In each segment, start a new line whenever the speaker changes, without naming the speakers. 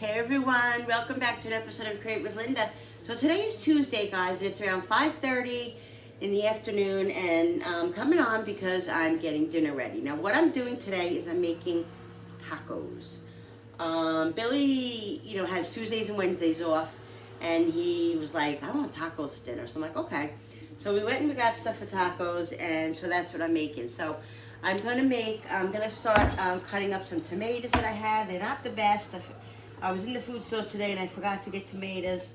Hey everyone, welcome back to an episode of Create with Linda. So today is Tuesday, guys, and it's around 5:30 in the afternoon, and I'm coming on because I'm getting dinner ready. Now what I'm doing today is I'm making tacos. Billy, has Tuesdays and Wednesdays off, and he was like, I want tacos for dinner. So I'm like, okay. So we went and we got stuff for tacos, and so that's what I'm making. So I'm going to start cutting up some tomatoes that I have. They're not the best. I was in the food store today and I forgot to get tomatoes.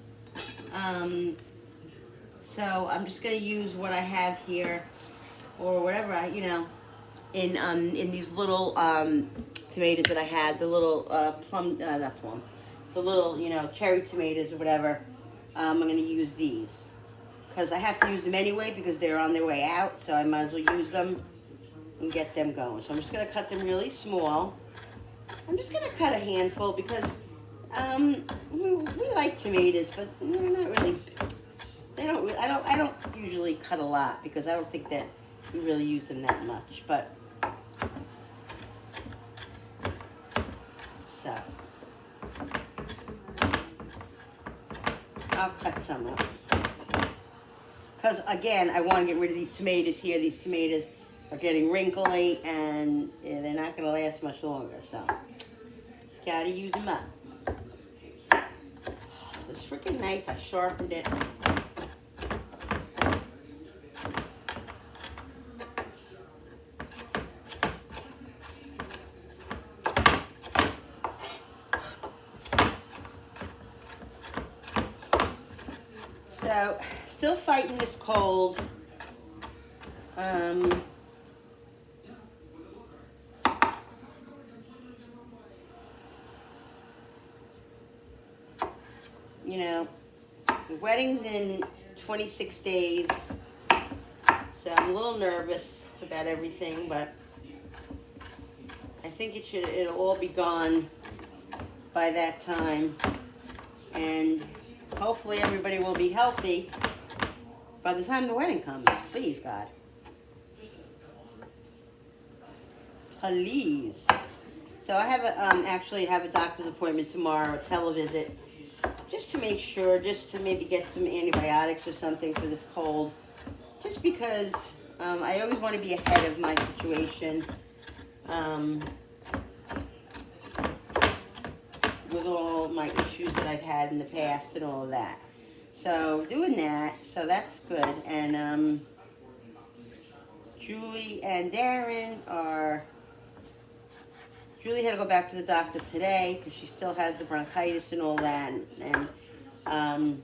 So I'm just going to use what I have here, or whatever in these little tomatoes that I had, the little the little, cherry tomatoes or whatever. I'm going to use these because I have to use them anyway because they're on their way out, so I might as well use them and get them going. So I'm just going to cut them really small. I'm just going to cut a handful because we like tomatoes, but they're not really. I don't usually cut a lot because I don't think that we really use them that much. But so I'll cut some up because again I want to get rid of these tomatoes here. These tomatoes are getting wrinkly and they're not going to last much longer. So gotta use them up. This freaking knife, I sharpened it. So, still fighting this cold. The wedding's in 26 days, so I'm a little nervous about everything, but I think it'll all be gone by that time, and hopefully everybody will be healthy by the time the wedding comes. Please, God. Please. So I have actually have a doctor's appointment tomorrow, a televisit, just to make sure, just to maybe get some antibiotics or something for this cold. Just because I always want to be ahead of my situation with all my issues that I've had in the past and all of that. So doing that, so that's good. And Julie and Darren are... Julie had to go back to the doctor today because she still has the bronchitis and all that, and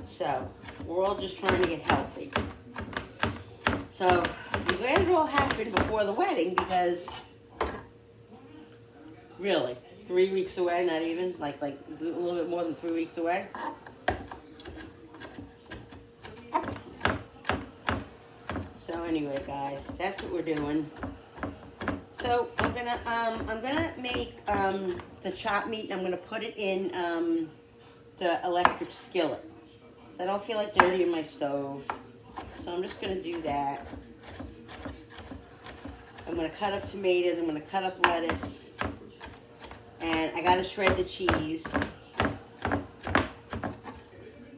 so we're all just trying to get healthy. So I'm glad it all happened before the wedding because really 3 weeks away, not even like a little bit more than 3 weeks away. So anyway, guys, that's what we're doing. So I'm gonna make the chopped meat. I'm gonna put it in the electric skillet, so I don't feel like dirtying my stove. So I'm just gonna do that. I'm gonna cut up tomatoes. I'm gonna cut up lettuce, and I gotta shred the cheese.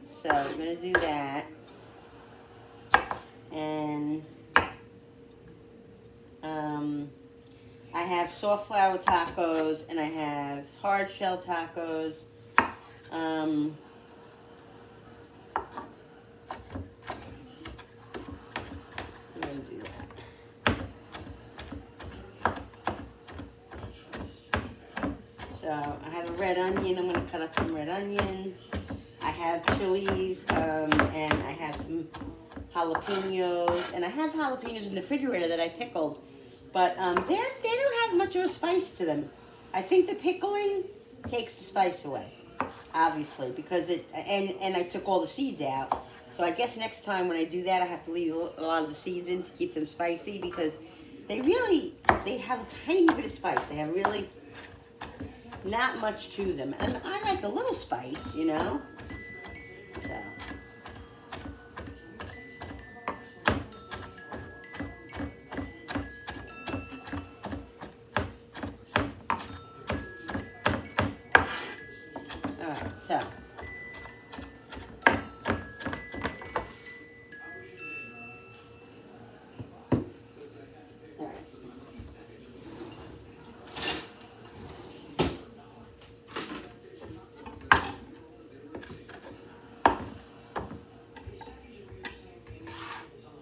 So I'm gonna do that, and I have soft flour tacos and I have hard shell tacos. I'm going to do that. So I have a red onion. I'm going to cut up some red onion. I have chilies and I have some jalapenos. And I have jalapenos in the refrigerator that I pickled. But they don't have much of a spice to them. I think the pickling takes the spice away, obviously, because and I took all the seeds out. So I guess next time when I do that, I have to leave a lot of the seeds in to keep them spicy because they have a tiny bit of spice. They have really not much to them. And I like a little spice, So. So. I'm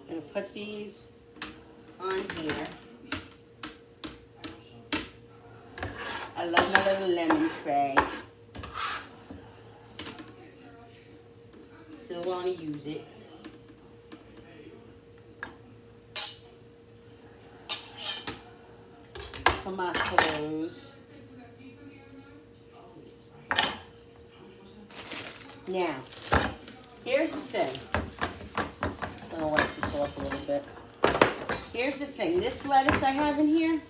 going to put these on here. I love my little lemon tray. Still want to use it. Tomatoes. Now, here's the thing. I'm going to wipe this off a little bit. Here's the thing. This lettuce I have in here,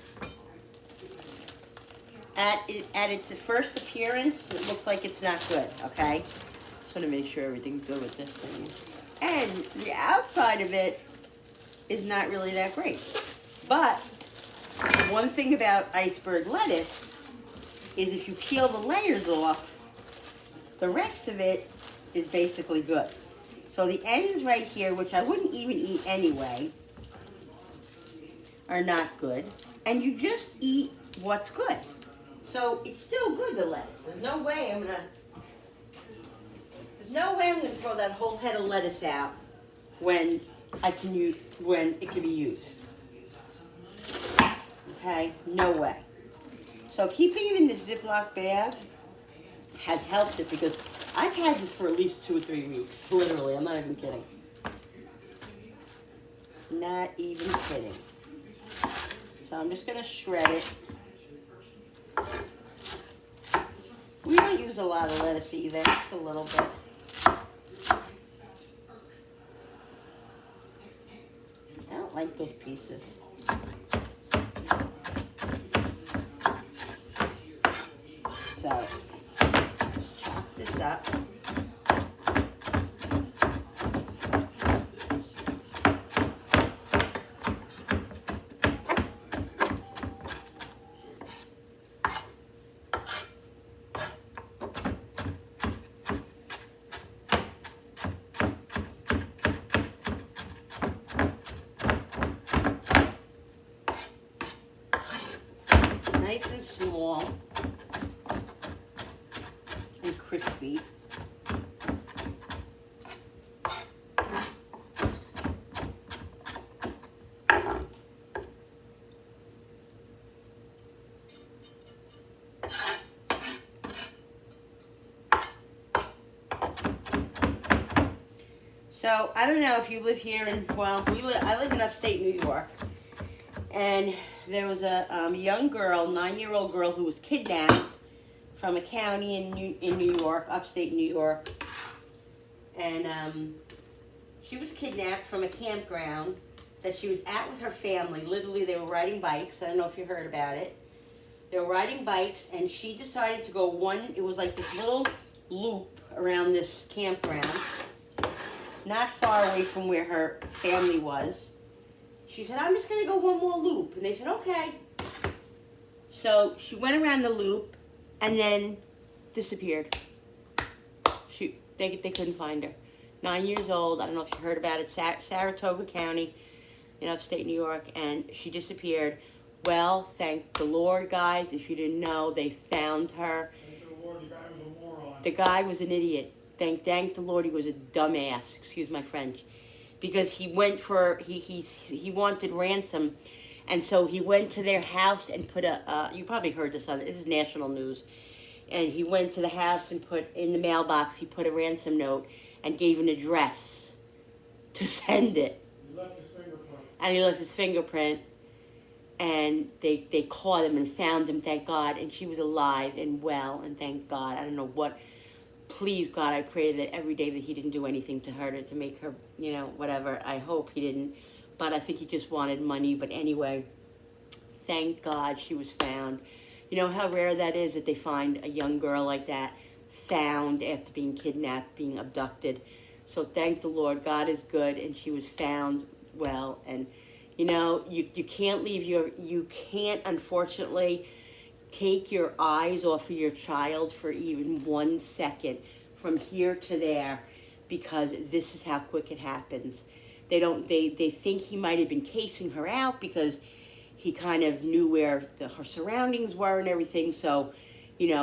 at its first appearance, it looks like it's not good, okay? Just want to make sure everything's good with this thing. And the outside of it is not really that great. But one thing about iceberg lettuce is if you peel the layers off, the rest of it is basically good. So the ends right here, which I wouldn't even eat anyway, are not good. And you just eat what's good. So it's still good, the lettuce. There's no way I'm gonna throw that whole head of lettuce out when it can be used. Okay, no way. So keeping it in this Ziploc bag has helped it because I've had this for at least 2 or 3 weeks. Literally, I'm not even kidding. Not even kidding. So I'm just gonna shred it. We don't use a lot of lettuce either, just a little bit. I don't like those pieces. So, just chop this up. Nice and small and crispy. So I don't know if you live here in, well, I live in upstate New York, and there was a young girl, 9-year-old girl, who was kidnapped from a county in New York, upstate New York, and she was kidnapped from a campground that she was at with her family. Literally, they were riding bikes. I don't know if you heard about it. They were riding bikes, and she decided to go it was like this little loop around this campground, not far away from where her family was. She said, I'm just going to go one more loop. And they said, okay. So she went around the loop and then disappeared. They couldn't find her. 9 years old. I don't know if you heard about it. Saratoga County in upstate New York. And she disappeared. Well, thank the Lord, guys. If you didn't know, they found her.
Thank the Lord, the guy was a moron.
The guy was an idiot. Thank the Lord he was a dumbass. Excuse my French. Because he went for, he wanted ransom. And so he went to their house and put you probably heard this this is national news. And he went to the house and put, in the mailbox, he put a ransom note and gave an address to send it.
He left his fingerprint.
And he left his fingerprint. And they caught him and found him, thank God. And she was alive and well, and thank God. I don't know what. Please, God, I pray that every day that he didn't do anything to her to make her, whatever. I hope he didn't. But I think he just wanted money. But anyway, thank God she was found. You know how rare that is that they find a young girl like that found after being kidnapped, being abducted. So thank the Lord. God is good, and she was found well. And, you can't you can't, unfortunately, take your eyes off of your child for even 1 second from here to there because this is how quick it happens. They think he might have been casing her out because he kind of knew where her surroundings were and everything. So, it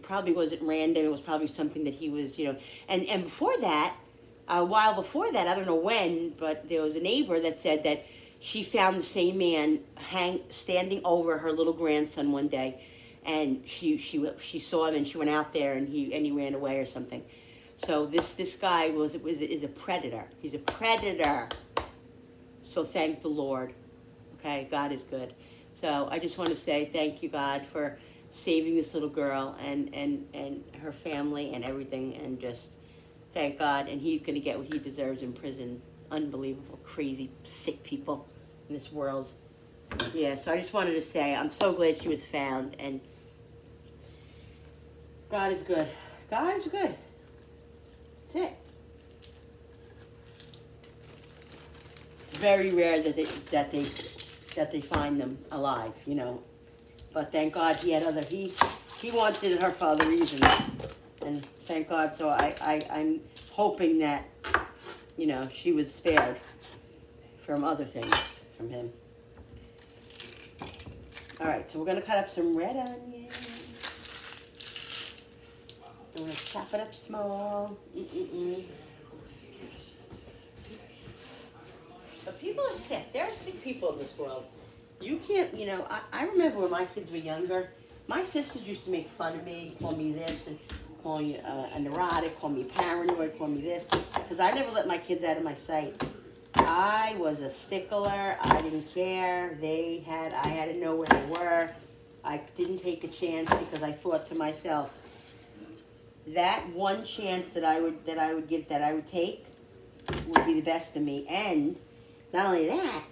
probably wasn't random. It was probably something that he was, and before that, a while before that, I don't know when, but there was a neighbor that said that she found the same man standing over her little grandson one day, and she saw him and she went out there and he ran away or something. So this guy is a predator. He's a predator. So thank the Lord. Okay, God is good. So I just want to say thank you, God, for saving this little girl and her family and everything, and just thank God. And he's going to get what he deserves in prison. Unbelievable, crazy, sick people in this world. Yeah, so I just wanted to say I'm so glad she was found, and God is good. God is good. That's it. It's very rare that they find them alive, But thank God he wanted her for other reasons, and thank God. So I'm hoping that she was spared from other things from him. All right, so we're gonna cut up some red onion. I'm gonna chop it up small. But people are sick. There are sick people in this world. You can't, I remember when my kids were younger, my sisters used to make fun of me, call me this, and call me a neurotic, call me paranoid, call me this, because I never let my kids out of my sight. I was a stickler. I didn't care. I had to know where they were. I didn't take a chance because I thought to myself, that one chance that I would take would be the best of me. And not only that,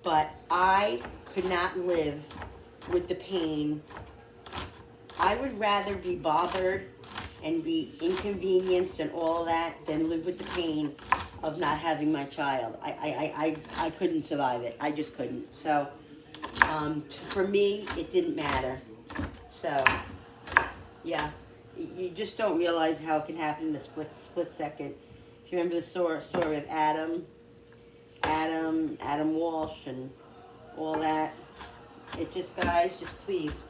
but I could not live with the pain. I would rather be bothered and be inconvenienced and all that than live with the pain of not having my child. I couldn't survive it. I just couldn't. So for me, it didn't matter. So yeah, you just don't realize how it can happen in a split second. If you remember the story of Adam Walsh and all that. It just, guys, just please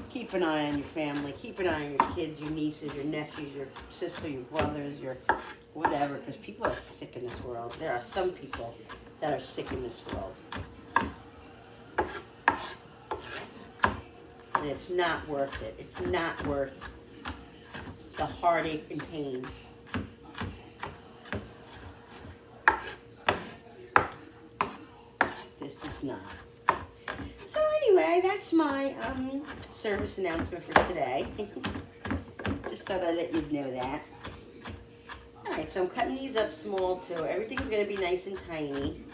keep an eye on your family. Keep an eye on your kids, your nieces, your nephews, your sister, your brothers, your whatever, because people are sick in this world. There are some people that are sick in this world. And it's not worth it. It's not worth the heartache and pain. It's just not. So anyway, that's my service announcement for today. Just thought I'd let you know that. Alright, so I'm cutting these up small too. Everything's going to be nice and tiny.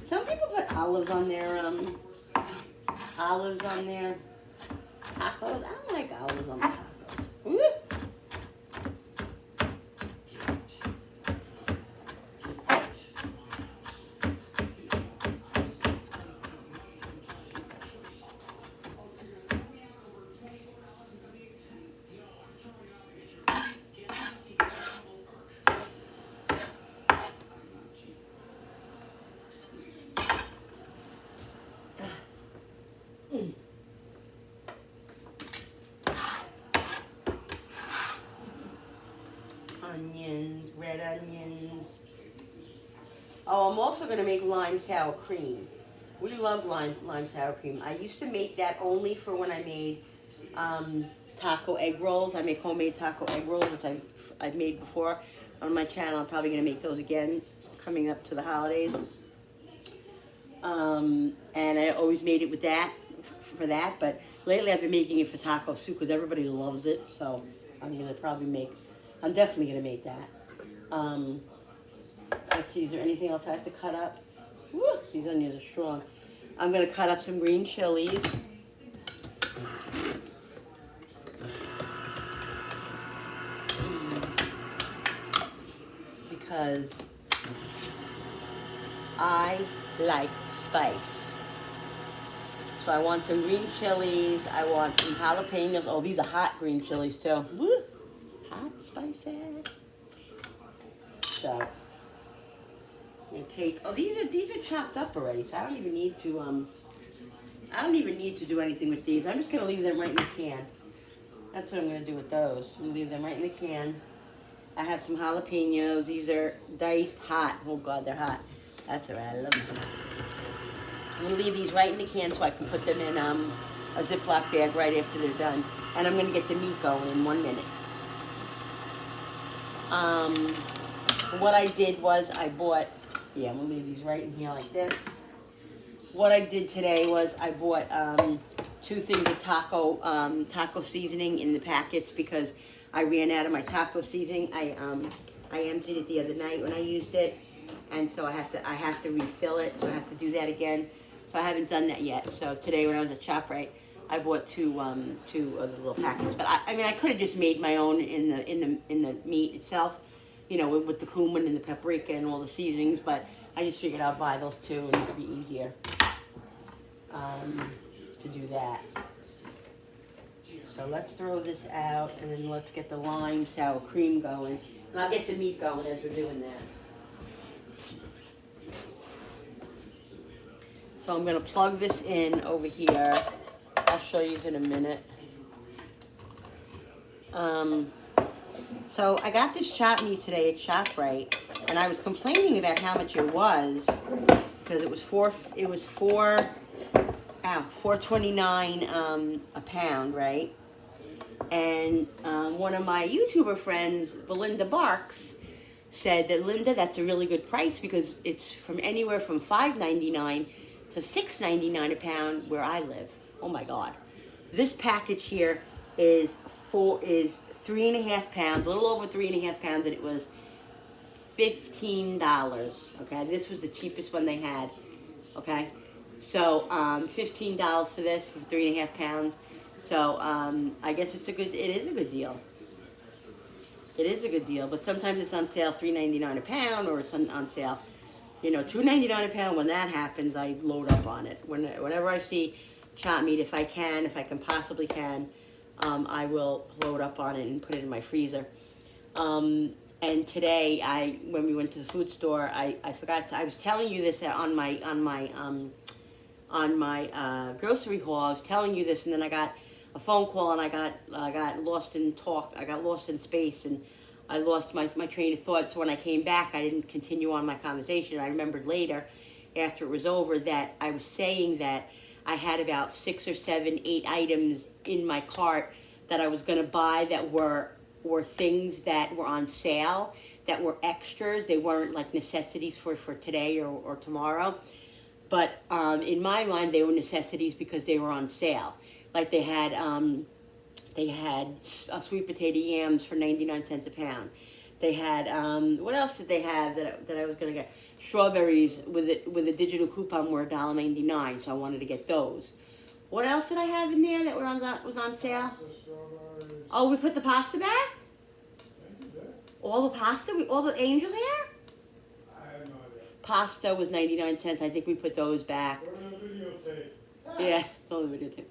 Some people put olives on their tacos. I don't like olives on my tacos. Woo! Onions, red onions. Oh, I'm also going to make lime sour cream. We love lime sour cream. I used to make that only for when I made taco egg rolls. I make homemade taco egg rolls, which I've made before on my channel. I'm probably going to make those again coming up to the holidays. And I always made it with that, for that. But lately I've been making it for taco soup because everybody loves it. So I'm definitely going to make that. Let's see, is there anything else I have to cut up? Woo, these onions are strong. I'm going to cut up some green chilies. Because I like spice. So I want some green chilies. I want some jalapenos. Oh, these are hot green chilies too. Woo! Hot, spicy. So I'm gonna take. Oh, these are chopped up already. So I don't even need to do anything with these. I'm just gonna leave them right in the can. That's what I'm gonna do with those. I'm gonna leave them right in the can. I have some jalapenos. These are diced hot. Oh God, they're hot. That's alright. I love them. I'm gonna leave these right in the can so I can put them in a Ziploc bag right after they're done. And I'm gonna get the meat going in 1 minute. What I did was I bought. Yeah, I'm gonna leave these right in here like this. What I did today was I bought 2 things of taco seasoning in the packets because I ran out of my taco seasoning. I emptied it the other night when I used it, and so I have to refill it. So I have to do that again. So I haven't done that yet. So today when I was at ShopRite, I bought two of the little packets. But I mean I could have just made my own in the meat itself, you know, with the cumin and the paprika and all the seasonings. But I just figured I'll buy those 2 and it'd be easier to do that. So let's throw this out and then let's get the lime sour cream going. And I'll get the meat going as we're doing that. So I'm going to plug this in over here. I'll show you in a minute. So I got this chopped meat today at ShopRite, and I was complaining about how much it was because it was $4.29 a pound, right? And one of my YouTuber friends, Belinda Barks, said that, Linda, that's a really good price because it's from anywhere from $5.99 to $6.99 a pound where I live. Oh my God. This package here is 3.5 pounds, a little over 3.5 pounds, and it was $15. Okay, this was the cheapest one they had. Okay, so $15 for this for 3.5 pounds. So I guess it is a good deal. It is a good deal, but sometimes it's on sale $3.99 a pound, or it's on sale, you know, $2.99 a pound. When that happens, I load up on it. Whenever I see chopped meat, if I possibly can, I will load up on it and put it in my freezer. And today, when we went to the food store, I forgot. I was telling you this on my grocery haul. I was telling you this, and then I got a phone call, and I got lost in talk. I got lost in space, and I lost my train of thought. So when I came back, I didn't continue on my conversation. I remembered later, after it was over, that I was saying that I had about 6 or 7, 8 items in my cart that I was going to buy that were things that were on sale, that were extras. They weren't like necessities for today or tomorrow. But in my mind, they were necessities because they were on sale. Like they had sweet potato yams for 99 cents a pound. They had, what else did they have that I was going to get? Strawberries with a digital coupon were $1.99, so I wanted to get those. What else did I have in there that was on sale? Oh, we put the pasta back? All the pasta? All the angel hair?
I have no idea.
Pasta was 99 cents. I think we put those back.
Put it in a videotape.
Yeah, it's on the videotape.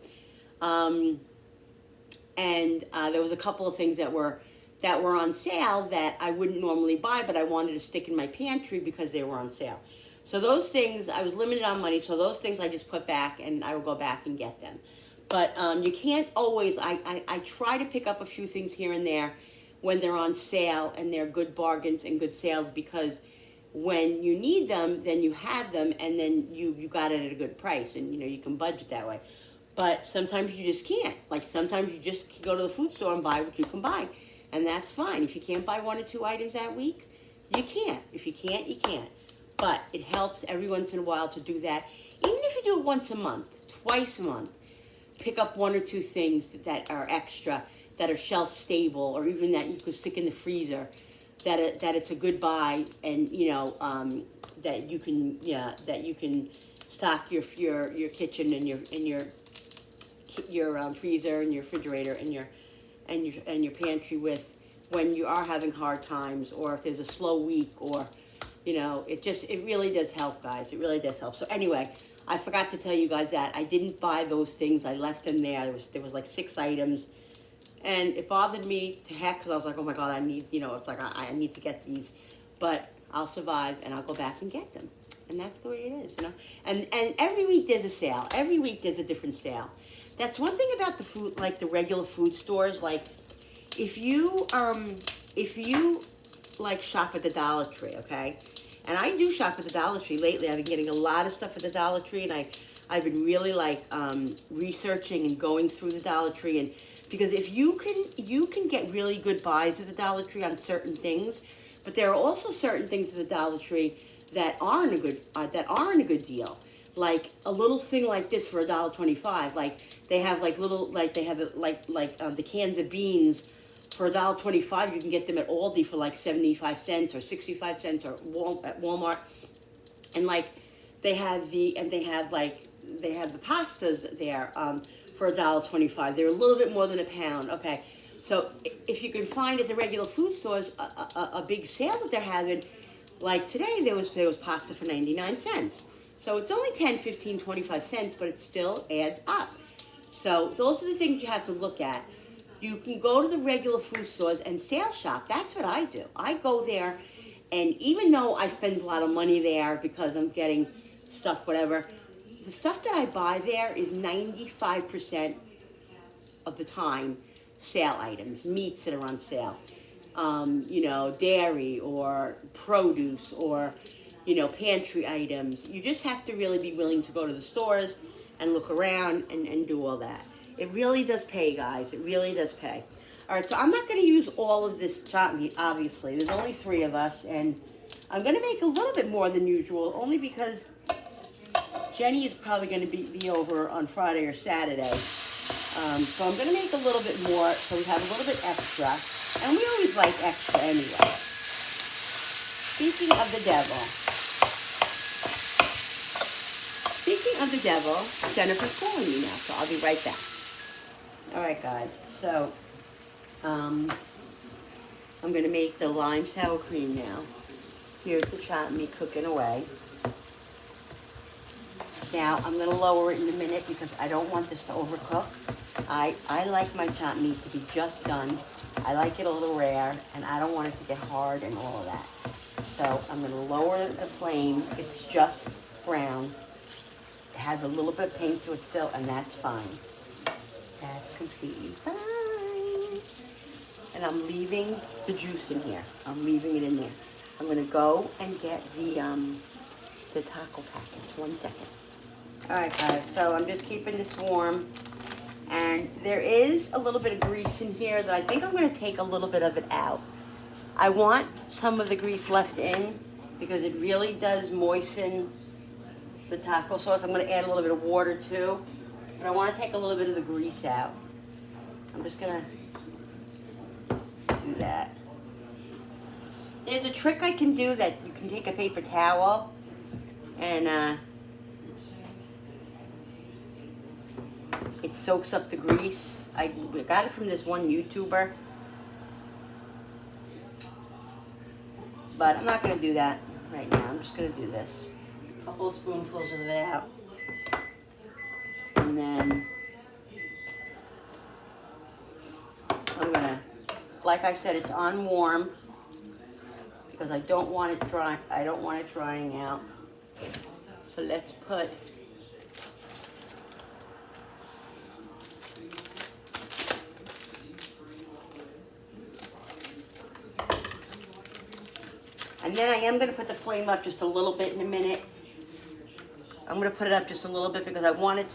And there was a couple of things that were on sale that I wouldn't normally buy, but I wanted to stick in my pantry because they were on sale. So those things, I was limited on money, so those things I just put back, and I will go back and get them. But you can't always, I try to pick up a few things here and there when they're on sale and they're good bargains and good sales, because when you need them, then you have them, and then you got it at a good price, and you can budget that way. But sometimes you just can't. Like sometimes you just go to the food store and buy what you can buy, and that's fine. If you can't buy 1 or 2 items that week, you can't. If you can't, you can't. But it helps every once in a while to do that. Even if you do it once a month, twice a month, pick up 1 or 2 things that are extra, that are shelf stable, or even that you could stick in the freezer, that it's a good buy, and that you can stock your kitchen and your freezer and your refrigerator and your pantry with when you are having hard times, or if there's a slow week, or it really does help, guys. It really does help. So anyway, I forgot to tell you guys that I didn't buy those things. I left them there. There was like 6 items, and it bothered me to heck because I was like, oh my god, I need, it's like I need to get these, but I'll survive and I'll go back and get them, and that's the way it is, And every week there's a sale. Every week there's a different sale. That's one thing about the food, like the regular food stores. Like, if you like shop at the Dollar Tree, okay? And I do shop at the Dollar Tree lately. I've been getting a lot of stuff at the Dollar Tree, and I've been really like researching and going through the Dollar Tree, and because if you can get really good buys at the Dollar Tree on certain things, but there are also certain things at the Dollar Tree that aren't a good deal. Like a little thing like this for $1.25. Like they have like little the cans of beans for $1.25. You can get them at Aldi for like 75 cents or 65 cents or at Walmart. And like they have the pastas there for $1.25. They're a little bit more than a pound. Okay, so if you can find at the regular food stores a big sale that they're having, like today there was pasta for 99 cents. So it's only 10, 15, 25 cents, but it still adds up. So those are the things you have to look at. You can go to the regular food stores and sales shop. That's what I do. I go there, and even though I spend a lot of money there because I'm getting stuff, whatever, the stuff that I buy there is 95% of the time sale items, meats that are on sale. Dairy or produce or, pantry items. You just have to really be willing to go to the stores and look around and do all that. It really does pay, guys. It really does pay. All right, so I'm not going to use all of this chopped meat, obviously. There's only 3 of us, and I'm going to make a little bit more than usual, only because Jenny is probably going to be over on Friday or Saturday. So I'm going to make a little bit more so we have a little bit extra. And we always like extra anyway. Speaking of the devil, Jennifer's calling me now, so I'll be right back. All right, guys. So I'm going to make the lime sour cream now. Here's the chopped meat cooking away. Now, I'm going to lower it in a minute because I don't want this to overcook. I like my chopped meat to be just done. I like it a little rare, and I don't want it to get hard and all of that. So I'm going to lower the flame. It's just brown. It has a little bit of paint to it still, and that's fine. That's completely fine. And I'm leaving the juice in here. I'm leaving it in there. I'm going to go and get the taco packets. 1 second. All right, guys. So I'm just keeping this warm. And there is a little bit of grease in here that I think I'm going to take a little bit of it out. I want some of the grease left in because it really does moisten the taco sauce. I'm going to add a little bit of water too, but I want to take a little bit of the grease out. I'm just going to do that. There's a trick I can do that you can take a paper towel and it soaks up the grease. I got it from this one YouTuber. But I'm not going to do that right now. I'm just going to do this. A couple of spoonfuls of it out. And then I'm going to, like I said, it's on warm because I don't want it dry. I don't want it drying out. So let's put and then I am going to put the flame up just a little bit in a minute. I'm going to put it up just a little bit because I wanted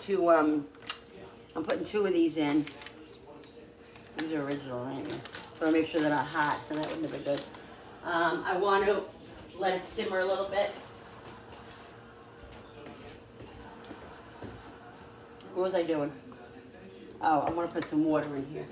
to, I'm putting 2 of these in. These are original, right? So I make sure they're not hot, so that wouldn't have been good. I want to let it simmer a little bit. What was I doing? Oh, I want to put some water in here.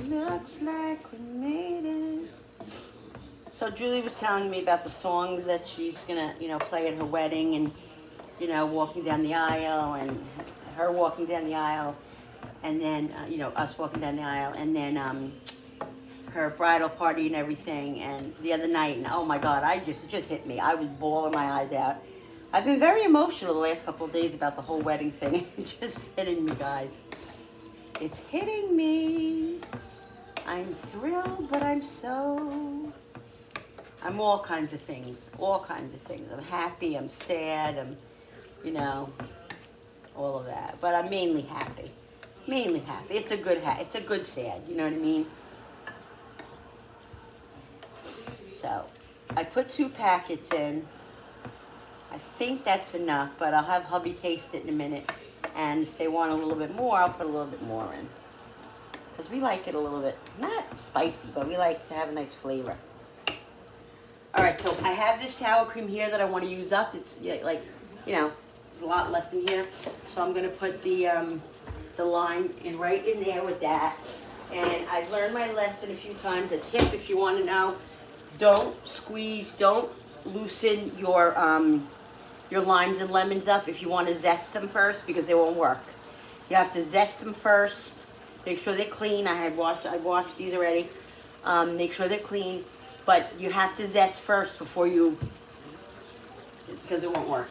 Looks like we made it. So Julie was telling me about the songs that she's gonna, play at her wedding, and walking down the aisle, and her walking down the aisle and then us walking down the aisle, and then her bridal party and everything, and the other night, and oh my God, it just hit me. I was bawling my eyes out. I've been very emotional the last couple of days about the whole wedding thing. It's just hitting me, guys. It's hitting me. I'm thrilled, but I'm all kinds of things. All kinds of things. I'm happy, I'm sad, I'm, all of that. But I'm mainly happy. Mainly happy. It's a good sad, you know what I mean? So, I put 2 packets in. I think that's enough, but I'll have hubby taste it in a minute. And if they want a little bit more, I'll put a little bit more in. Because we like it a little bit, not spicy, but we like to have a nice flavor. Alright, so I have this sour cream here that I want to use up. It's there's a lot left in here. So I'm going to put the lime right in there with that. And I've learned my lesson a few times. A tip, if you want to know, don't loosen your limes and lemons up if you want to zest them first, because they won't work. You have to zest them first. Make sure they're clean. I washed these already. Make sure they're clean, but you have to zest first because it won't work.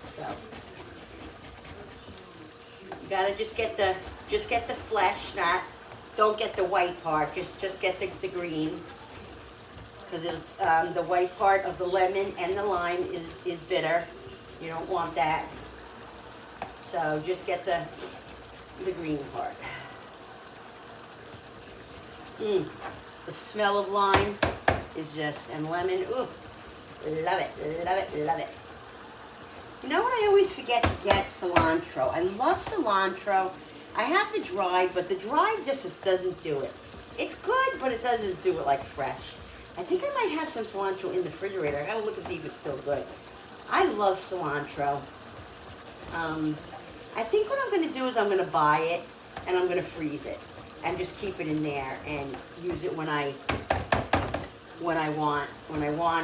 So you gotta just get the flesh, don't get the white part. Just get the green, because it's the white part of the lemon and the lime is bitter. You don't want that. So just get the green part. The smell of lime is and lemon. Ooh, love it, love it, love it. You know what I always forget to get? Cilantro. I love cilantro. I have the dried, but the dried just doesn't do it. It's good, but it doesn't do it like fresh. I think I might have some cilantro in the refrigerator. I gotta look and see if it's still good. I love cilantro. I think what I'm gonna do is I'm gonna buy it and I'm gonna freeze it and just keep it in there and use it when I want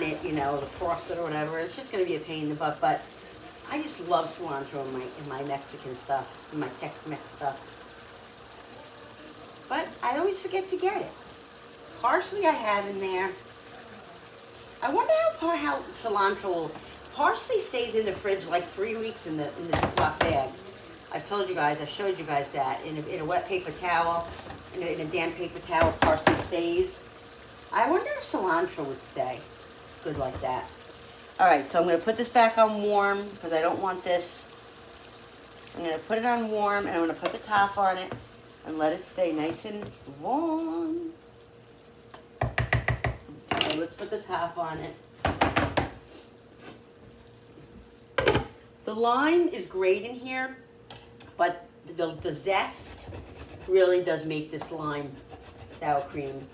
it, to frost it or whatever. It's just gonna be a pain in the butt, but I just love cilantro in my Mexican stuff, in my Tex-Mex stuff. But I always forget to get it. Parsley I have in there. I wonder how cilantro. Parsley stays in the fridge like 3 weeks in the Ziploc bag. I've told you guys, I've showed you guys that in a wet paper towel, in a damp paper towel, parsley stays. I wonder if cilantro would stay good like that. All right, so I'm going to put this back on warm because I don't want this. I'm going to put it on warm, and I'm going to put the top on it and let it stay nice and warm. Okay, let's put the top on it. The lime is great in here, but the zest really does make this lime sour cream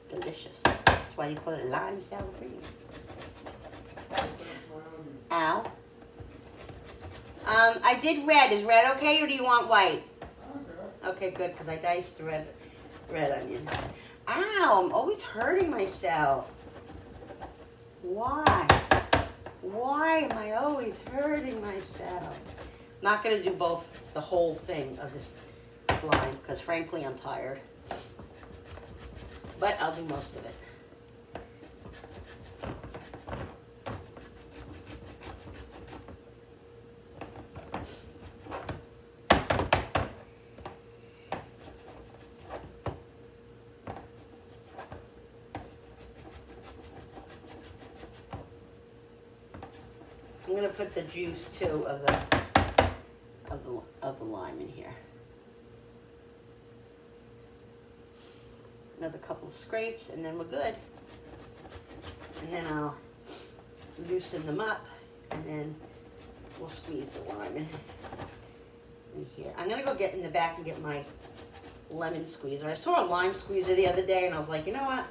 delicious. That's why you call it lime sour cream. Ow. I did red. Is red okay, or do you want white? Okay, good, because I diced the red onion. Ow, I'm always hurting myself. Why? Why am I always hurting myself? I'm not going to do the whole thing of this lime, because frankly, I'm tired. But I'll do most of it. I'm going to put the juice too of the lime in here. Another couple of scrapes and then we're good. And then I'll loosen them up and then we'll squeeze the lime in here. I'm going to go get in the back and get my lemon squeezer. I saw a lime squeezer the other day and I was like, you know what?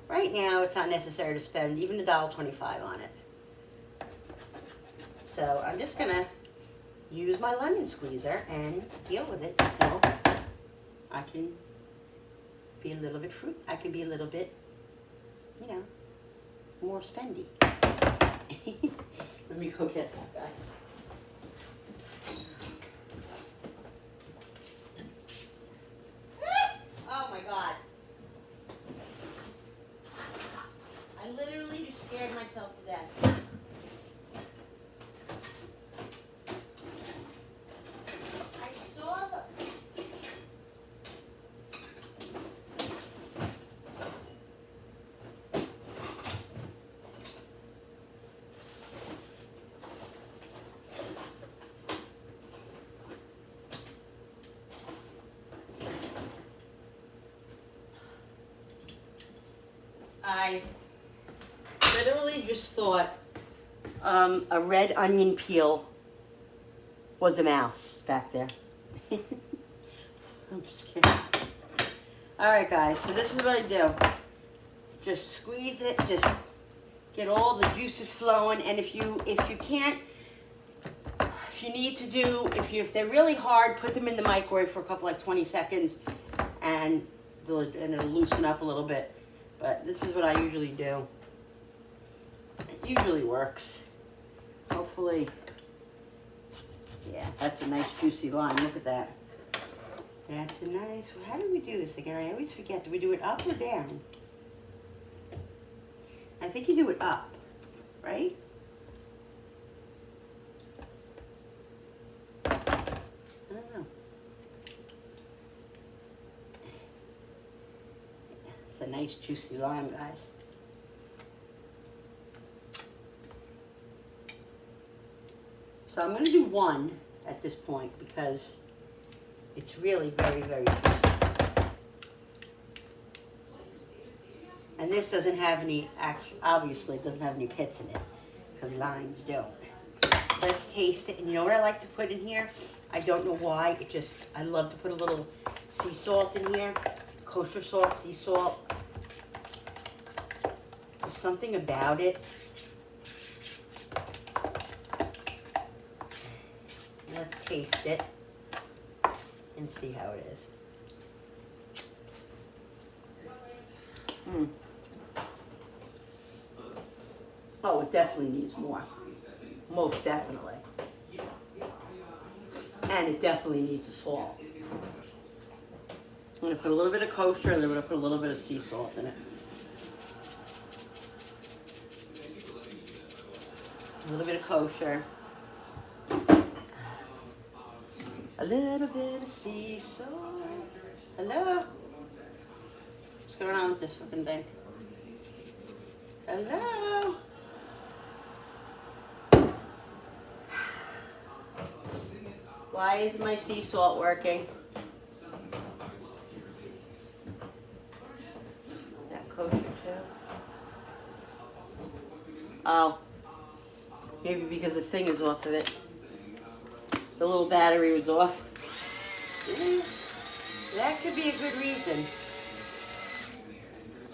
Right now it's not necessary to spend even $1.25 on it. So I'm just going to use my lemon squeezer and deal with it so I can be a little bit I can be a little bit, more spendy. Let Let me go get that, guys. Oh my God. I literally just scared myself to death. I saw the... I literally just thought a red onion peel was a mouse back there. I'm scared. Alright guys, so this is what I do. Just squeeze it, just get all the juices flowing, and if you can't, if you need to do, if they're really hard, put them in the microwave for a couple, like 20 seconds, and it'll loosen up a little bit. But this is what I usually do. It usually works. Hopefully. Yeah, that's a nice juicy lime. Look at that. That's a nice... How do we do this again? I always forget. Do we do it up or down? I think you do it up, right? I don't know. It's a nice juicy lime, guys. So I'm going to do one at this point because it's really very, very juicy. And this doesn't have any, obviously it doesn't have any pits in it because limes don't. Let's taste it. And you know what I like to put in here? I don't know why, I love to put a little sea salt in here. Kosher salt, sea salt. There's something about it. Let's taste it and see how it is. Oh, it definitely needs more. Most definitely. And it definitely needs the salt. I'm going to put a little bit of kosher and then I'm going to put a little bit of sea salt in it. A little bit of kosher. A little bit of sea salt. Hello? What's going on with this fucking thing? Hello? Why isn't my sea salt working? That kosher too? Oh. Maybe because the thing is off of it. The little battery was off. Yeah, that could be a good reason.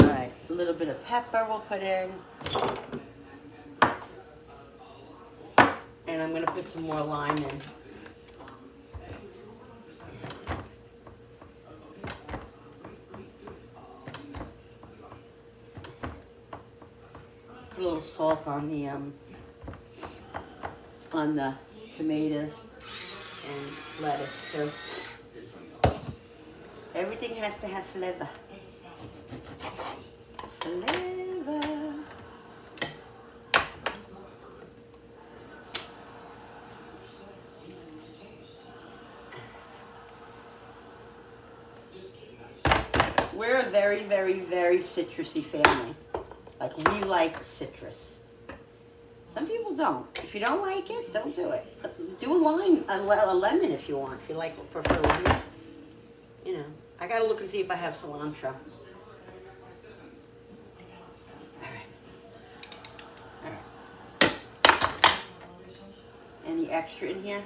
Alright, a little bit of pepper we'll put in. And I'm going to put some more lime in. Put a little salt on the tomatoes and lettuce too. Everything has to have flavor. Flavor. We're a very, very, very citrusy family. Like, we like citrus. Some people don't. If you don't like it, don't do it. Do a lime, a lemon if you want. If you like, prefer lemon. You know, I gotta look and see if I have cilantro. All right. Any extra in here?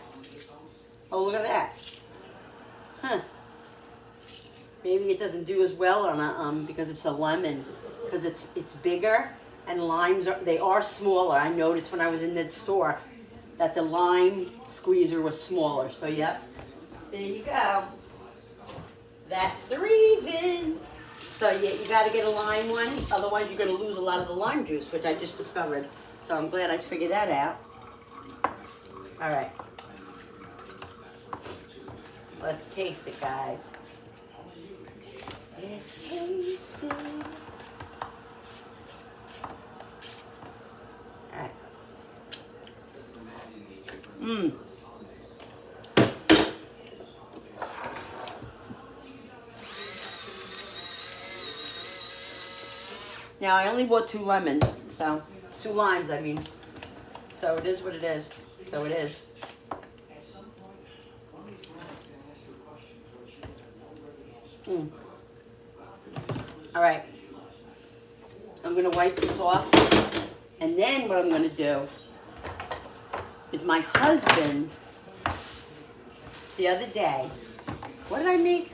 Oh, look at that. Huh. Maybe it doesn't do as well on a because it's a lemon, because it's bigger. And limes they are smaller. I noticed when I was in the store that the lime squeezer was smaller. So yep, there you go. That's the reason. So yeah, you got to get a lime one. Otherwise, you're going to lose a lot of the lime juice, which I just discovered. So I'm glad I figured that out. All right. Let's taste it, guys. Let's taste it. All right. Mmm. Now, I only bought 2 lemons, so 2 limes, I mean. So it is what it is. So it is. Mm. All right. I'm going to wipe this off. And then what I'm going to do is my husband, the other day, what did I make?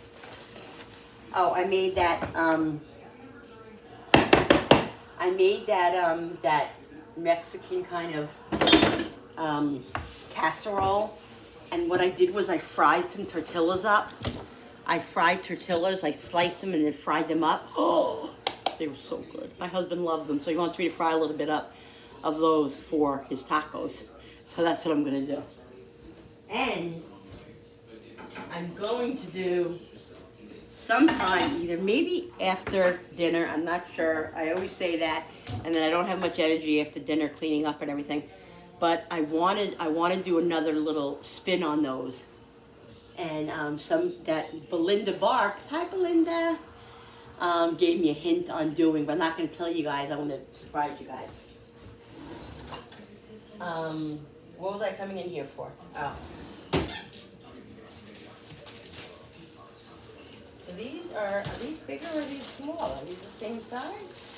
Oh, I made that, that Mexican kind of casserole. And what I did was I fried some tortillas up. I fried tortillas, I sliced them and then fried them up. Oh, they were so good. My husband loved them, so he wants me to fry a little bit up of those for his tacos. So that's what I'm gonna do. And I'm going to do sometime, either maybe after dinner, I'm not sure. I always say that, and then I don't have much energy after dinner cleaning up and everything. But I want to do another little spin on those. And some that Belinda Barks, hi Belinda, gave me a hint on doing, but I'm not going to tell you guys. I want to surprise you guys. What was I coming in here for? Oh. So these are these bigger or are these small? Are these the same size?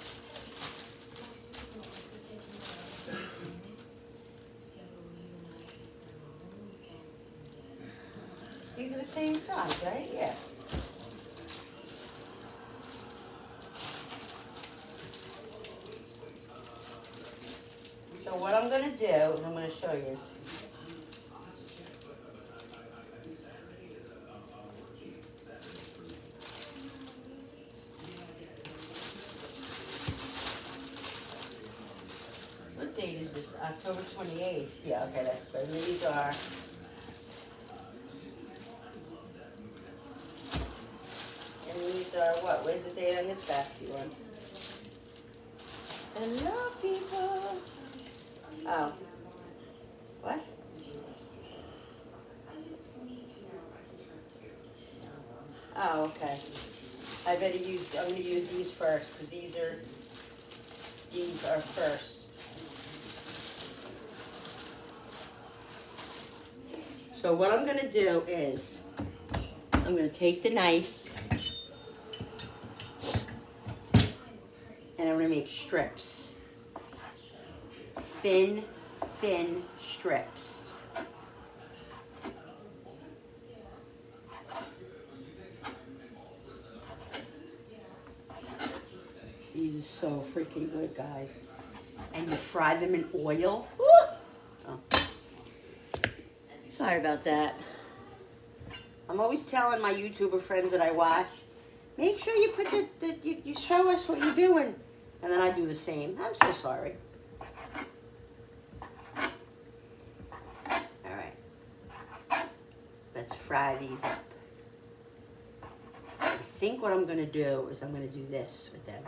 These are the same size, right? Yeah. So what I'm going to do, and I'm going to show you, is what date is this? October 28th. Yeah, okay, that's good. And these are, what? Where's the date on this basket one? Hello, people. Oh. What? Oh, okay. I'm going to use these first, because these are first. So what I'm going to do is, I'm going to take the knife, and I'm going to make strips. Thin strips. These are so freaking good, guys. And you fry them in oil. Woo! Oh. Sorry about that. I'm always telling my YouTuber friends that I watch, make sure you put you show us what you're doing. And then I do the same. I'm so sorry. All right. Let's fry these up. I think what I'm going to do is I'm going to do this with them.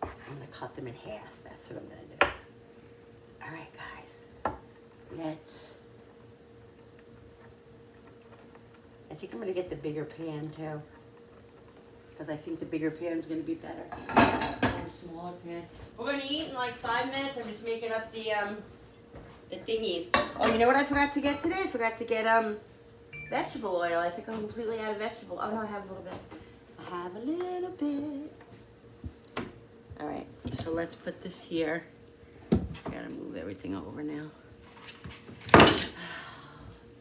I'm going to cut them in half. That's what I'm going to do. All right, guys. Let's... I think I'm going to get the bigger pan, too. Because I think the bigger pan is going to be better. And a smaller pan. We're going to eat in like 5 minutes. I'm just making up the thingies. Oh, you know what I forgot to get today? I forgot to get vegetable oil. I think I'm completely out of vegetable. Oh, no, I have a little bit. I have a little bit. All right, so let's put this here. I gotta move everything over now.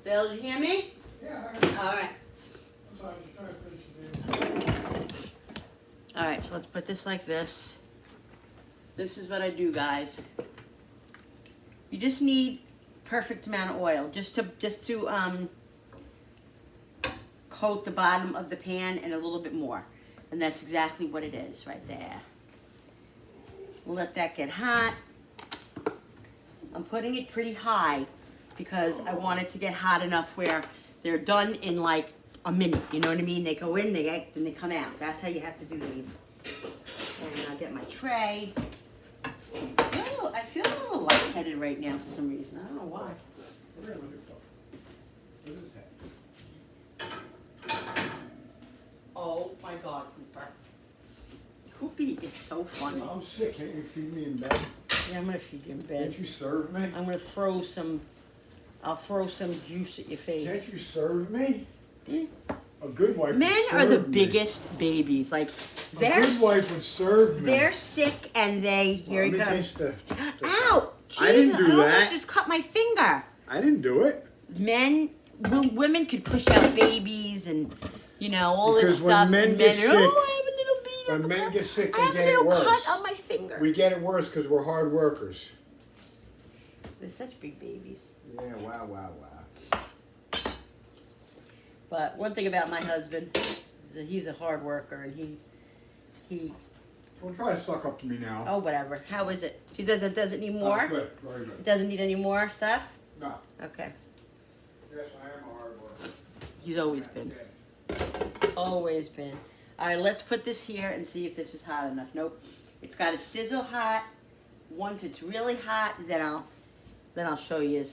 Bill, did you hear me?
Yeah,
All right.
I'm sorry, I'm just trying to finish the
All right, so let's put this like this. This is what I do, guys. You just need perfect amount of oil, just to coat the bottom of the pan and a little bit more, and that's exactly what it is right there. We'll let that get hot. I'm putting it pretty high because I want it to get hot enough where they're done in like a minute. You know what I mean? They go in, then they come out. That's how you have to do these. And I'll get my tray. I feel a little lightheaded right now for some reason. I don't know why.
We're gonna look at what is that?
Oh my God, Cooper. Coopy is so funny.
I'm sick. Can't you feed me in bed?
Yeah, I'm gonna feed you in bed.
Can't you serve me?
I'm gonna throw some. I'll throw some juice at your face.
Can't you serve me?
Yeah.
A good wife.
Men
would
are the
serve me.
biggest babies. Like
A
they're
good wife would serve me.
they're sick and they here
Let
he
me
comes.
taste the.
Ow!
I didn't
Jesus,
do
I almost
that.
just cut my finger.
I didn't do it.
Women could push out babies and all this
Because when
stuff.
men
and
get
men are,
sick-
oh, I have a little bead on
When
the
men
cut.
get sick,
I
they
have a
get it
little
worse.
cut on my finger.
We get it worse because we're hard workers.
They're such big babies.
Yeah, wow.
But one thing about my husband, is that he's a hard worker and he
Don't try to suck up to me now.
oh whatever. How is it? She does it need
Oh,
more?
good, very good.
It doesn't need any more stuff?
No.
Okay.
Yes, I am a hard worker.
He's always been. Always been. Alright, let's put this here and see if this is hot enough. Nope. It's got to sizzle hot. Once it's really hot, then I'll show you.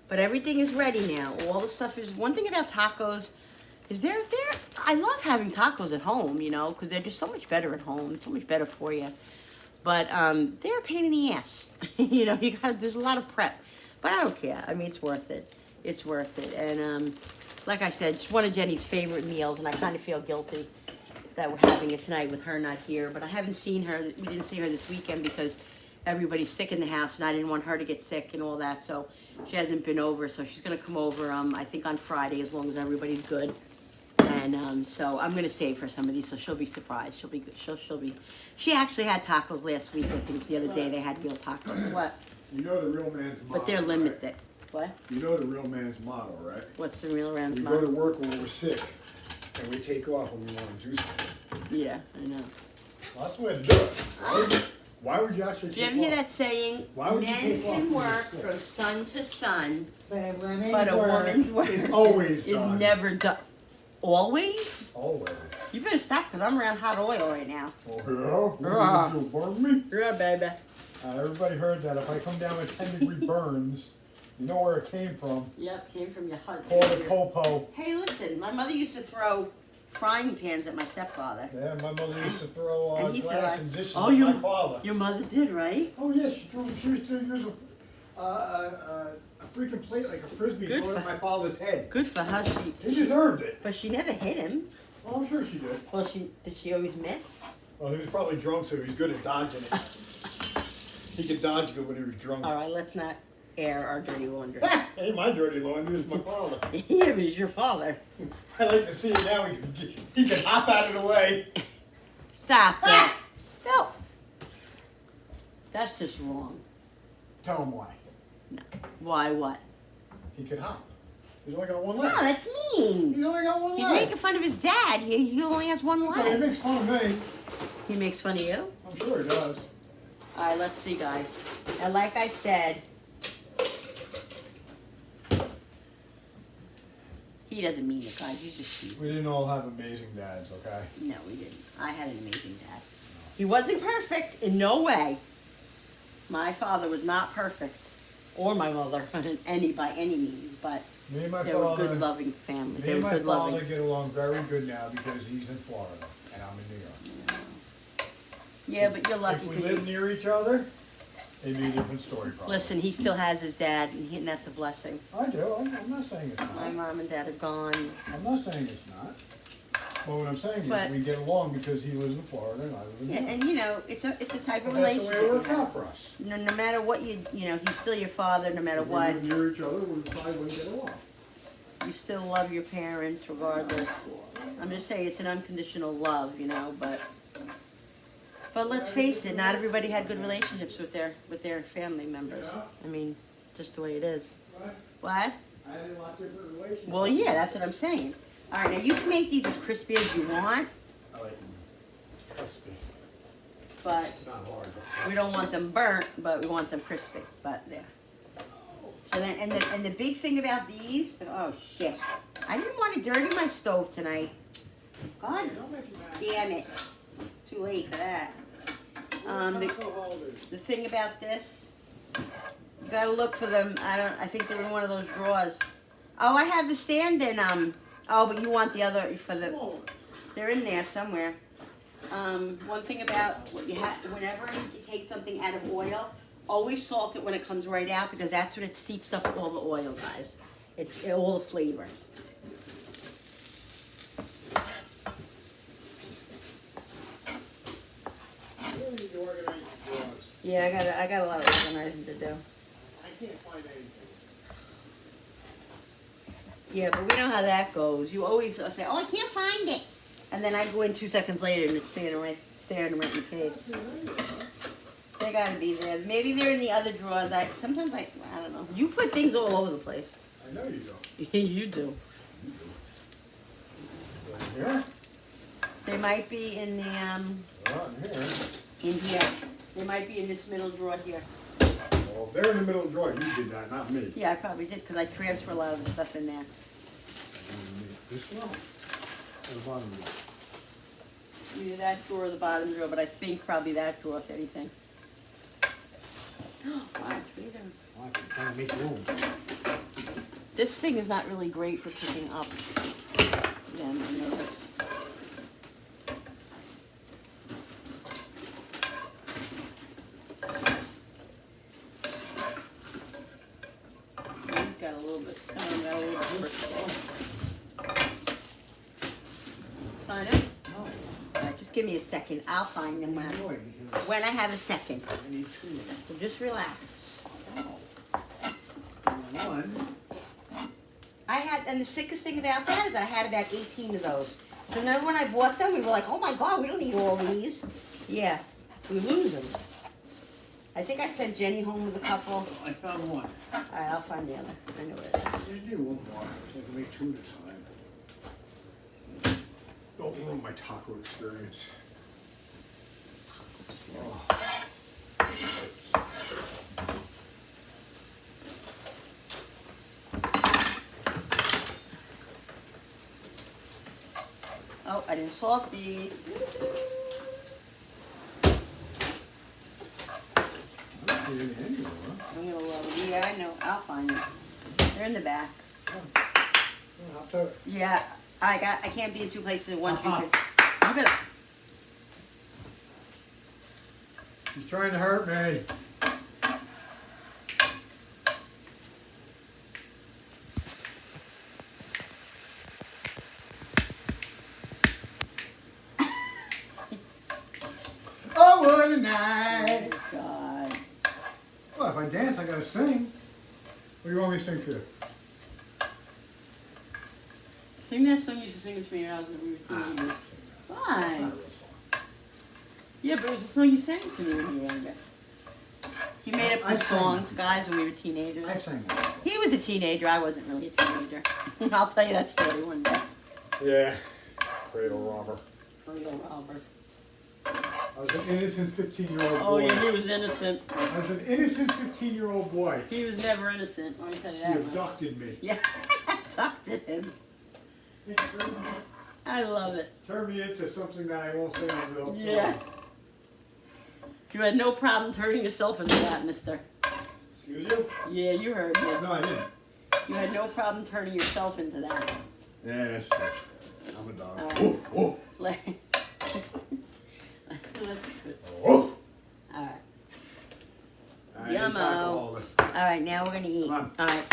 But everything is ready now. All the stuff is. One thing about tacos is I love having tacos at home, because they're just so much better at home. It's so much better for you. But they're a pain in the ass. There's a lot of prep. But I don't care. I mean, it's worth it. It's worth it. And like I said, it's one of Jenny's favorite meals, and I kind of feel guilty that we're having it tonight with her not here. But I haven't seen her. We didn't see her this weekend because everybody's sick in the house, and I didn't want her to get sick and all that. So she hasn't been over. So she's gonna come over. I think on Friday, as long as everybody's good. And so I'm gonna save her some of these, so she'll be surprised. She'll be good. She'll be. She actually had tacos last week. I think the other day they had real tacos. What?
You know the real man's motto.
But they're limited.
Right?
What?
You know the real man's motto, right?
What's the real round?
We go to work when we're sick, and we take off when we want to do something.
Yeah, I know.
Well, that's the way to do it. Why would you actually
Did you
take
ever hear
off?
that saying?
Why would you
Men
take off
can
when you're
work
sick?
from sun to sun,
But
but a woman's work
is always
is
done.
never done. Always?
Always.
You better stop, because I'm around hot oil right now.
Oh, yeah?
Ah.
You'll burn me?
Yeah, baby.
Everybody heard that. If I come down with 10-degree burns, you know where it came from.
Yep, came from your
Call
husband.
it popo.
Hey, listen, my mother used to throw frying pans at my stepfather.
Yeah, my mother used to throw
And he said,
glass and dishes
oh,
at
you-
my father.
Your mother did, right?
Oh, yeah, she used to use a freaking plate like a frisbee
Good
throw it at
for-
my father's head.
Good for her.
He deserved it.
But she never hit him.
Well, I'm sure she did.
Well, did she always miss?
Well, he was probably drunk, so he was good at dodging it. He could dodge good when he was drunk.
All right, let's not air our dirty laundry.
Ain't my dirty laundry, it's my father.
Yeah, but he's your father.
I like to see it now. He can hop out of the way.
Stop it. No. That's just wrong.
Tell him why.
No. Why what?
He could hop. He's only got one
No,
leg.
that's mean.
He's only got one
He's
leg.
making fun of his dad. He only has one
Okay, he
leg.
makes fun of me.
He makes fun of you?
I'm sure he does.
All right, let's see, guys. And like I said, he doesn't mean it, guys. He's just cute.
We didn't all have amazing dads, okay?
No, we didn't. I had an amazing dad. He wasn't perfect in no way. My father was not perfect, or my mother, by any means, but
Me and my
they were a
father,
good, loving family.
me
They
and
were
my
good,
father
loving.
get along very good now because he's in Florida and I'm in New York.
Yeah, but you're lucky.
If we
'cause
lived
you,
near each other, it'd be a different story probably.
listen, he still has his dad, and that's a blessing.
I do. I'm not saying it's
My
not.
mom and dad are gone.
I'm not saying it's not. But what I'm saying
But-
is we get along because he lives in Florida and I live in New
Yeah,
York.
and it's a type of
And that's the way
relationship.
it worked out for us.
No matter what he's still your father. No matter
If we
what,
lived near each other, we probably wouldn't get along.
you still love your parents regardless. I'm just saying it's an unconditional love, But let's face it, not everybody had good relationships with their family members. I mean, just the way it is.
Right?
What?
I had a lot different relationships.
Well, yeah, that's what I'm saying. All right, now you can make these as crispy as you want,
I like them crispy.
but
It's not hard.
we don't want them burnt, but we want them crispy. But there. And the big thing about these, oh shit, I didn't want to dirty my stove tonight. God damn it, too late for that. The thing about this, you gotta look for them. I think they're in one of those drawers. Oh, I have the stand in. Oh, but you want the other for the. They're in there somewhere. One thing about what you have, whenever you take something out of oil, always salt it when it comes right out because that's when it seeps up all the oil, guys. It's all the flavor. Yeah, I got a lot of organizing to do.
I can't find anything.
Yeah, but we know how that goes. You always say, "Oh, I can't find it," and then I go in 2 seconds later and it's staring right in my face. They gotta be there. Maybe they're in the other drawers. I don't know. You put things all over the place.
I know you don't.
You do.
Yeah?
They might be in the
Not in here.
in here. They might be in this middle drawer here.
Well, if they're in the middle drawer, you did that, not me.
Yeah, I probably did because I transfer a lot of the stuff in there.
This one? Or the bottom of
Either that drawer or the bottom drawer, but I think probably that drawer, if anything. Wow,
I'm trying to make room.
this thing is not really great for picking up them. I notice. He's got a little bit. Some of them got a little bit versatile. Find them?
No.
All right, just give me a second. I'll find them when I have a second.
I need two.
So just relax.
One.
And the sickest thing about that is I had about 18 of those. So remember when I bought them, we were like, oh my God, we don't need all these. Yeah, we lose them. I think I sent Jenny home with a couple.
I found one.
All right, I'll find the other. I know where it is.
You do one more, so I can make two this time. Don't ruin my taco experience.
Oh, I didn't salt these.
I don't see any anymore, huh?
I'm gonna load. Yeah, I know. I'll find them. They're in the back.
I'll tell you.
Yeah, I can't be in two places at once.
Uh-huh.
Look at it.
She's trying to hurt me. Oh, what a night.
Oh, God.
Well, if I dance, I gotta sing. What do you want me to sing for you?
Sing that song you used to sing with me when I was we were teenagers. Fine. Yeah, but it was a song you sang to me when you were younger. He made up
I
this
sang
song,
it.
guys, when we were teenagers.
I sang that.
He was a teenager. I wasn't really a teenager. I'll tell you that story one day.
Yeah. Cradle robber.
Little Robert.
I was an innocent 15-year-old boy.
Oh, yeah, he was innocent.
I was an innocent 15-year-old boy.
He was never innocent. Let me tell you
He
that. much.
abducted me.
Yeah, talk to him. I love it.
Turned me into something that I won't say on real.
Yeah. You had no problem turning yourself into that, mister.
Excuse you?
Yeah, you heard me.
No, I didn't.
You had no problem turning yourself into that.
Yeah, that's true. I'm a dog.
All right.
Oh, oh,
That's good.
oh.
All right.
I didn't
Yummo.
tackle all this.
All right, now we're gonna eat.
Come
All right.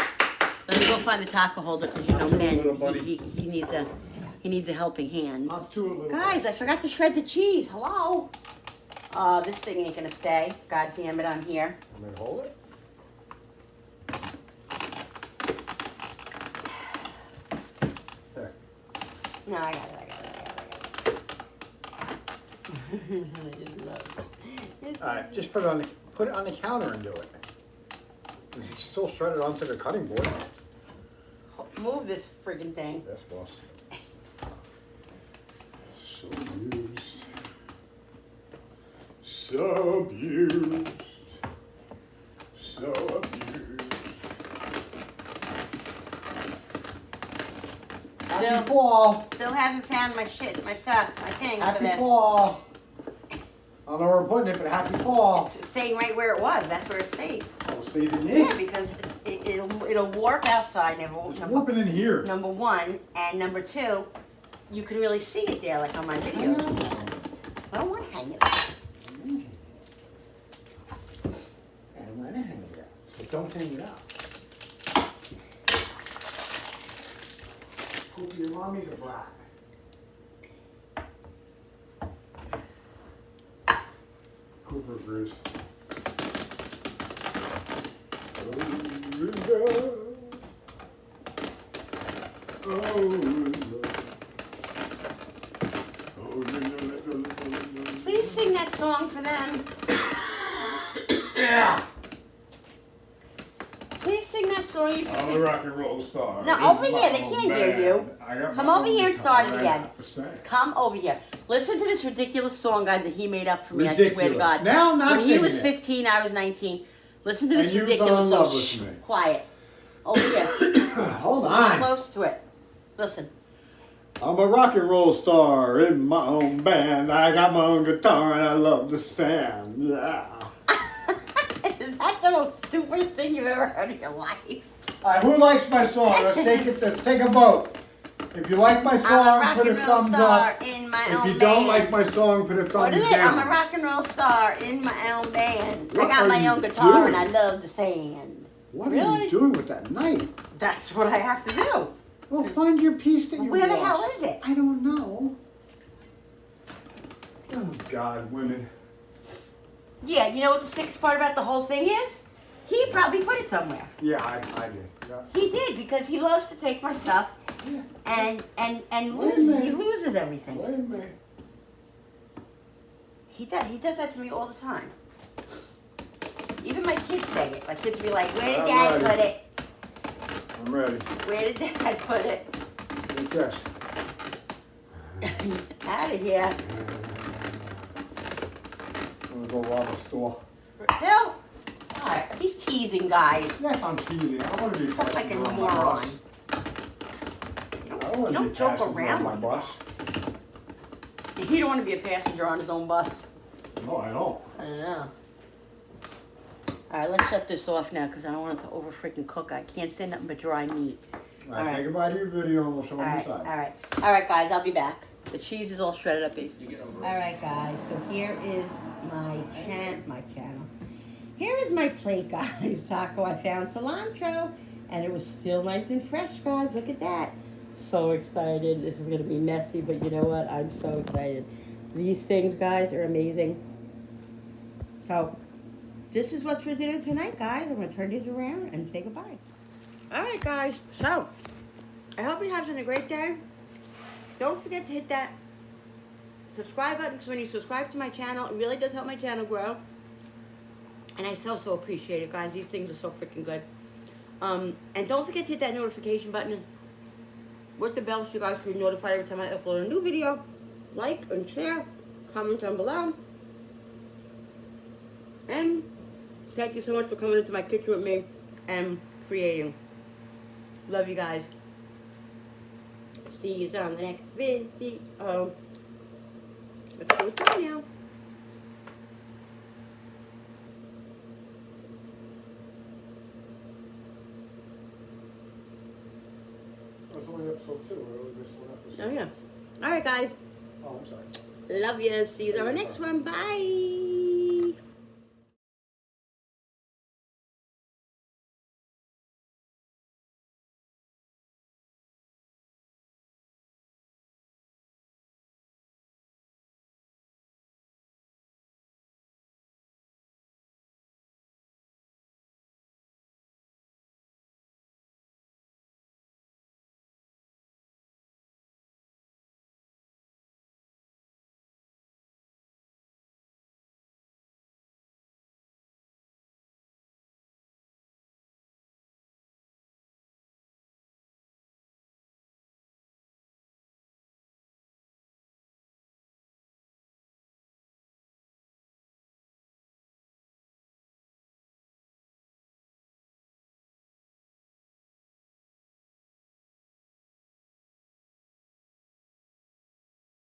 Let me go find the taco holder because you know,
Little
man,
buddy.
he needs a helping hand.
Up to it, little
Guys, I forgot to shred the cheese. Hello. This thing ain't gonna stay. God damn it, I'm here.
I'm gonna hold it. There.
No, I got it. I just love it.
All right, just put it on the counter and do it. It's still shredded onto the cutting board.
Move this friggin' thing.
Yes, boss. So abused. So abused. So abused. Happy fall.
Still haven't found my shit, my stuff, my thing for
Happy
this.
fall. I don't know where we're putting it, but happy fall.
It's staying right where it was. That's where it stays.
Oh, it stays in here?
Yeah, because it'll warp outside.
It's warping in here.
Number one, and number two, you can really see it there, like on my videos. I don't want to hang it up.
I don't want to hang it up. So don't hang it up. Hope your mommy's a brat. Cooper Bruce.
Please sing that song for them.
Yeah.
Please sing that song you used to
I'm a
sing.
rock and roll star.
No, over here. They can't hear you. Come over here and start it again. Come over here. Listen to this ridiculous song, guys, that he made up for me. I swear to
Ridiculous.
God.
Now I'm not
When he was
singing it.
15, I was 19. Listen to this
And you
ridiculous
fell in
song.
love with
Shh,
me.
quiet. Over here.
Hold on.
Close to it. Listen.
I'm a rock and roll star in my own band. I got my own guitar and I love to stand. Yeah.
Is that the most stupidest thing you've ever heard in your life?
All right, who likes my song? Let's take a vote. If you like my
I'm a
song,
rock
put a
and roll
thumbs
star
up.
in my
If
own
you
band.
don't like my song, put a
What
thumbs
is it? I'm a
down.
rock and roll star in my own band. I
What
got
are
my
you
own guitar
doing?
and I love the sand.
What are
Really?
you doing with that knife?
That's what I have to do.
Well, find your piece that you
Where the
lost.
hell is it?
I don't know. Oh, God, women.
Yeah, you know what the sickest part about the whole thing is? He probably put it somewhere.
Yeah, I did. Yeah.
He did because he loves to take my stuff
Yeah.
and
Wait a
he
minute.
loses everything.
Wait a minute.
He does that to me all the time. Even my kids say it. My kids be like, "Where did
I'm
Dad
ready.
put it?
I'm ready.
Where did Dad put it?"
Take this.
Out of here,
I'm gonna go rob a store.
Bill. God, he's teasing, guys.
Yes, I'm teasing. I want to be a
Talk like a
passenger on my
moron.
bus.
You
I
don't,
want
you
to be
don't
a
joke
passenger
around
on my
like
bus.
that. He don't want to be a passenger on his own bus.
No, I don't.
I don't know. All right, let's shut this off now because I don't want it to over freaking cook. I can't say nothing but dry meat.
All right, say goodbye to your video and we'll show
All
them
right,
inside.
all right, guys. I'll be back. The cheese is all shredded up, basically. All right, guys. So here is my channel. Here is my plate, guys. Taco. I found cilantro, and it was still nice and fresh, guys. Look at that. So excited. This is gonna be messy, but you know what? I'm so excited. These things, guys, are amazing. So, this is what's for dinner tonight, guys. I'm gonna turn these around and say goodbye. All right, guys. So, I hope you're having a great day. Don't forget to hit that subscribe button because when you subscribe to my channel, it really does help my channel grow. And I so appreciate it, guys. These things are so freaking good. And don't forget to hit that notification button and work the bell so you guys can be notified every time I upload a new video. Like and share, comment down below. And thank you so much for coming into my kitchen with me and creating. Love you guys. See you on the next video. Let's go to now.
That's only episode 2. Or just one episode.
Oh, yeah. All right, guys.
Oh, I'm sorry.
Love you. See you on the next one. Bye.